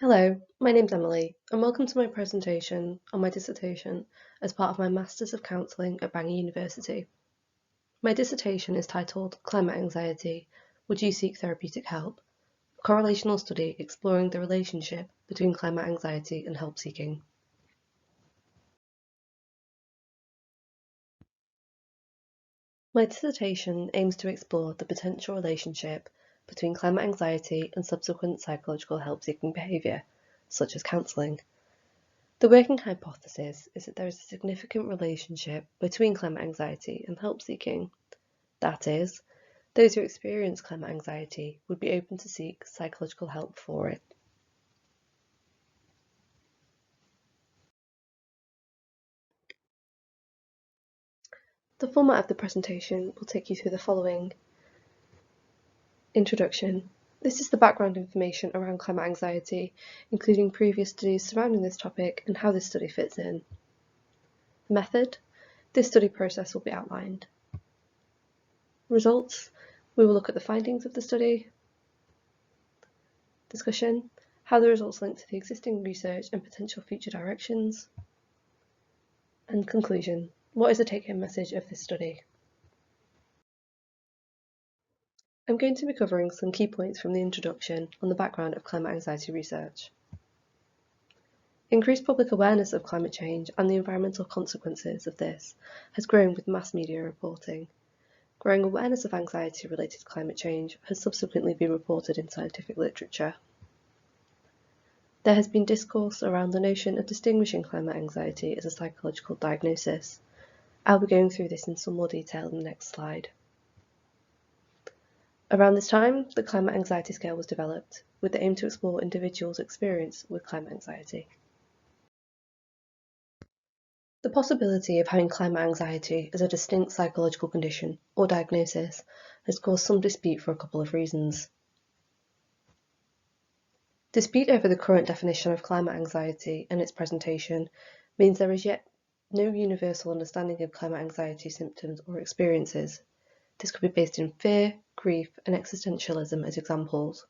Hello, my name's Emily, and welcome to my presentation on my dissertation as part of my Masters of Counselling at Bangor University. My dissertation is titled Climate Anxiety, Would You Seek Therapeutic Help? A correlational study exploring the relationship between climate anxiety and help seeking. My dissertation aims to explore the potential relationship between climate anxiety and subsequent psychological help-seeking behaviour, such as counselling. The working hypothesis is that there is a significant relationship between climate anxiety and help seeking. That is, those who experience climate anxiety would be open to seek psychological help for it. The format of the presentation will take you through the following. Introduction. This is the background information around climate anxiety, including previous studies surrounding this topic and how this study fits in. Method. This study process will be outlined. Results. We will look at the findings of the study. Discussion. How the results link to the existing research and potential future directions. And conclusion. What is the take-home message of this study? I'm going to be covering some key points from the introduction on the background of climate anxiety research. Increased public awareness of climate change and the environmental consequences of this has grown with mass media reporting. Growing awareness of anxiety related to climate change has subsequently been reported in scientific literature. There has been discourse around the notion of distinguishing climate anxiety as a psychological diagnosis. I'll be going through this in some more detail in the next slide. Around this time, the Climate Anxiety Scale was developed, with the aim to explore individuals' experience with climate anxiety. The possibility of having climate anxiety as a distinct psychological condition or diagnosis has caused some dispute for a couple of reasons. Dispute over the current definition of climate anxiety and its presentation means there is yet no universal understanding of climate anxiety symptoms or experiences. This could be based in fear, grief, and existentialism as examples.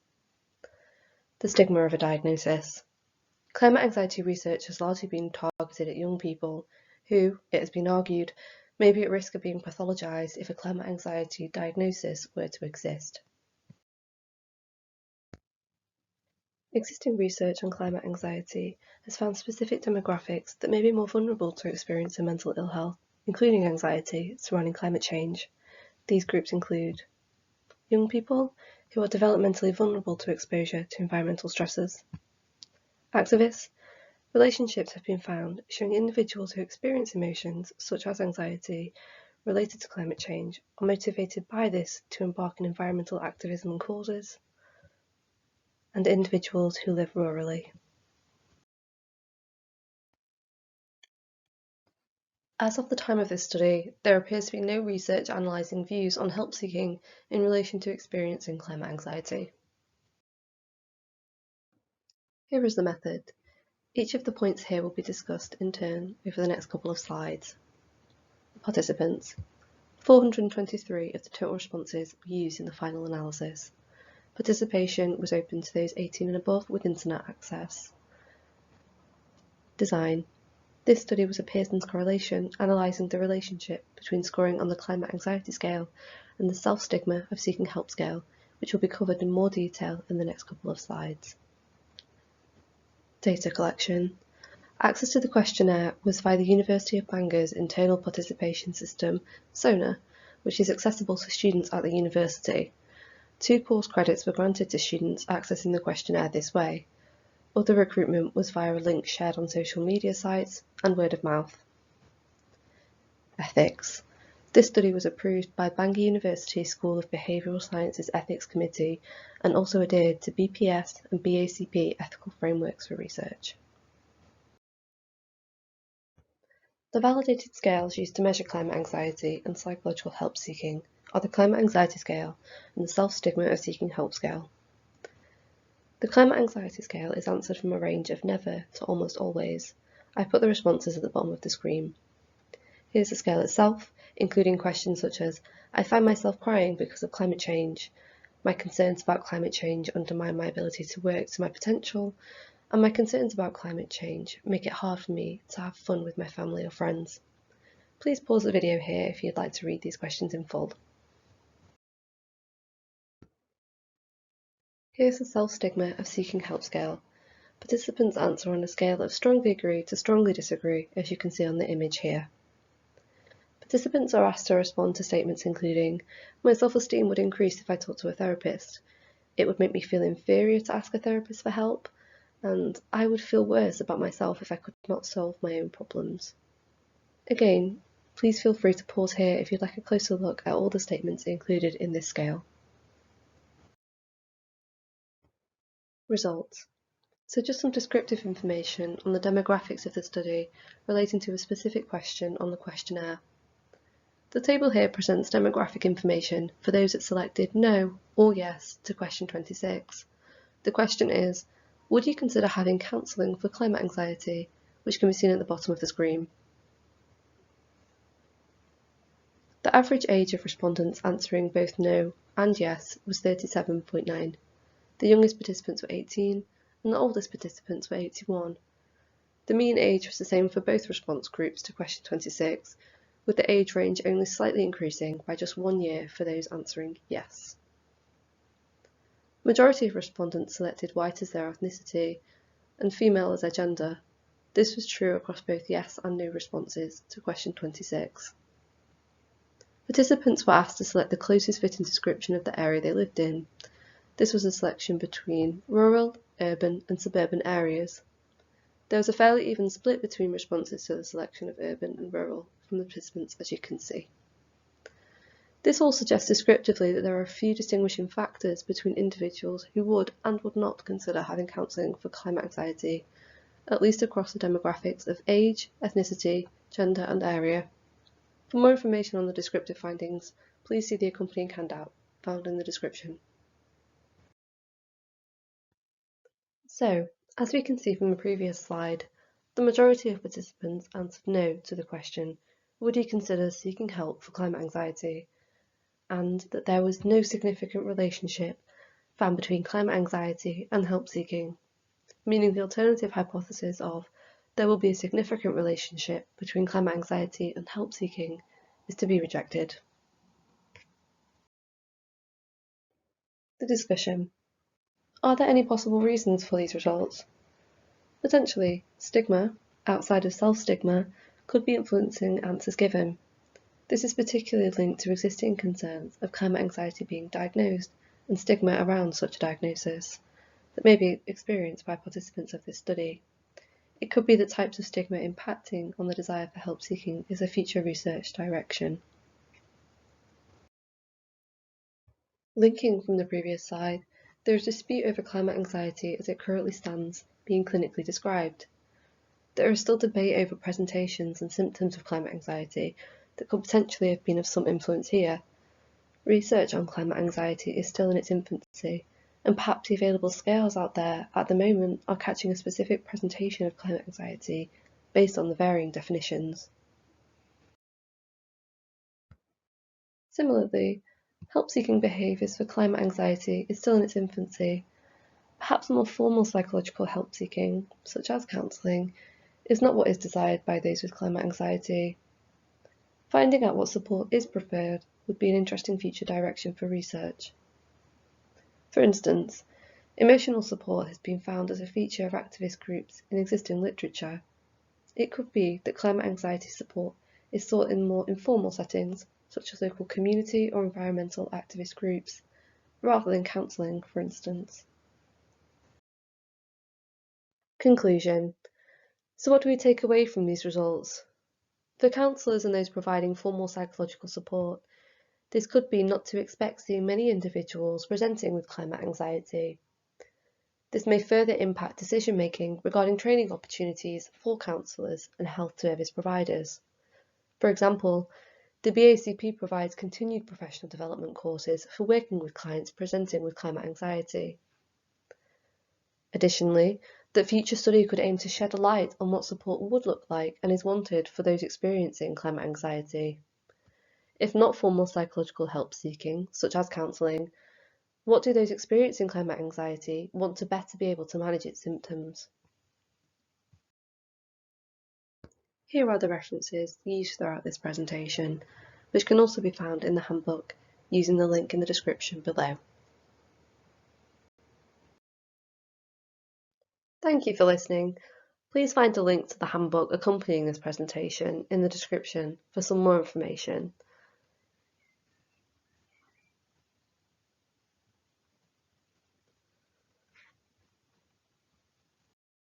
The stigma of a diagnosis. Climate anxiety research has largely been targeted at young people who, it has been argued, may be at risk of being pathologised if a climate anxiety diagnosis were to exist. Existing research on climate anxiety has found specific demographics that may be more vulnerable to experiencing mental ill health, including anxiety surrounding climate change. These groups include young people who are developmentally vulnerable to exposure to environmental stresses. Activists. Relationships have been found showing individuals who experience emotions such as anxiety related to climate change are motivated by this to embark in environmental activism and causes, and individuals who live rurally. As of the time of this study, there appears to be no research analysing views on help seeking in relation to experiencing climate anxiety. Here is the method. Each of the points here will be discussed in turn over the next couple of slides. Participants. 423 of the total responses were used in the final analysis. Participation was open to those 18 and above with internet access. Design. This study was a Pearson's correlation, analysing the relationship between scoring on the climate anxiety scale and the Self-Stigma of Seeking Help scale, which will be covered in more detail in the next couple of slides. Data collection. Access to the questionnaire was via the University of Bangor's internal participation system, SONA, which is accessible to students at the university. 2 course credits were granted to students accessing the questionnaire this way. Other recruitment was via a link shared on social media sites and word of mouth. Ethics. This study was approved by Bangor University School of Behavioural Sciences Ethics Committee and also adhered to BPS and BACP ethical frameworks for research. The validated scales used to measure climate anxiety and psychological help seeking are the Climate Anxiety Scale and the Self-Stigma of Seeking Help scale. The Climate Anxiety Scale is answered from a range of never to almost always. I put the responses at the bottom of the screen. Here's the scale itself, including questions such as, I find myself crying because of climate change, my concerns about climate change undermine my ability to work to my potential, and my concerns about climate change make it hard for me to have fun with my family or friends. Please pause the video here if you'd like to read these questions in full. Here's the Self-Stigma of Seeking Help scale. Participants answer on a scale of strongly agree to strongly disagree, as you can see on the image here. Participants are asked to respond to statements including, my self-esteem would increase if I talked to a therapist. It would make me feel inferior to ask a therapist for help, and I would feel worse about myself if I could not solve my own problems. Again, please feel free to pause here if you'd like a closer look at all the statements included in this scale. Results. So just some descriptive information on the demographics of the study relating to a specific question on the questionnaire. The table here presents demographic information for those that selected no or yes to question 26. The question is, would you consider having counselling for climate anxiety, which can be seen at the bottom of the screen? The average age of respondents answering both no and yes was 37.9. The youngest participants were 18 and the oldest participants were 81. The mean age was the same for both response groups to question 26, with the age range only slightly increasing by just 1 year for those answering yes. Majority of respondents selected white as their ethnicity and female as their gender. This was true across both yes and no responses to question 26. Participants were asked to select the closest fitting description of the area they lived in. This was a selection between rural, urban and suburban areas. There was a fairly even split between responses to the selection of urban and rural from the participants, as you can see. This all suggests descriptively that there are a few distinguishing factors between individuals who would and would not consider having counselling for climate anxiety, at least across the demographics of age, ethnicity, gender and area. For more information on the descriptive findings, please see the accompanying handout found in the description. So, as we can see from the previous slide, the majority of participants answered no to the question, would you consider seeking help for climate anxiety? And that there was no significant relationship found between climate anxiety and help seeking, meaning the alternative hypothesis of there will be a significant relationship between climate anxiety and help seeking is to be rejected. The discussion. Are there any possible reasons for these results? Potentially, stigma, outside of self-stigma, could be influencing answers given. This is particularly linked to existing concerns of climate anxiety being diagnosed and stigma around such a diagnosis that may be experienced by participants of this study. It could be that types of stigma impacting on the desire for help seeking is a future research direction. Linking from the previous slide, there is dispute over climate anxiety as it currently stands being clinically described. There is still debate over presentations and symptoms of climate anxiety that could potentially have been of some influence here. Research on climate anxiety is still in its infancy, and perhaps the available scales out there at the moment are catching a specific presentation of climate anxiety based on the varying definitions. Similarly, help-seeking behaviours for climate anxiety is still in its infancy. Perhaps more formal psychological help-seeking, such as counselling, is not what is desired by those with climate anxiety. Finding out what support is preferred would be an interesting future direction for research. For instance, emotional support has been found as a feature of activist groups in existing literature. It could be that climate anxiety support is sought in more informal settings, such as local community or environmental activist groups, rather than counselling, for instance. Conclusion. So what do we take away from these results? For counsellors and those providing formal psychological support, this could be not to expect seeing many individuals presenting with climate anxiety. This may further impact decision-making regarding training opportunities for counsellors and health service providers. For example, the BACP provides continued professional development courses for working with clients presenting with climate anxiety. Additionally, the future study could aim to shed a light on what support would look like and is wanted for those experiencing climate anxiety. If not formal psychological help seeking, such as counselling, What do those experiencing climate anxiety want to better be able to manage its symptoms? Here are the references used throughout this presentation, which can also be found in the handbook using the link in the description below. Thank you for listening. Please find a link to the handbook accompanying this presentation in the description for some more information.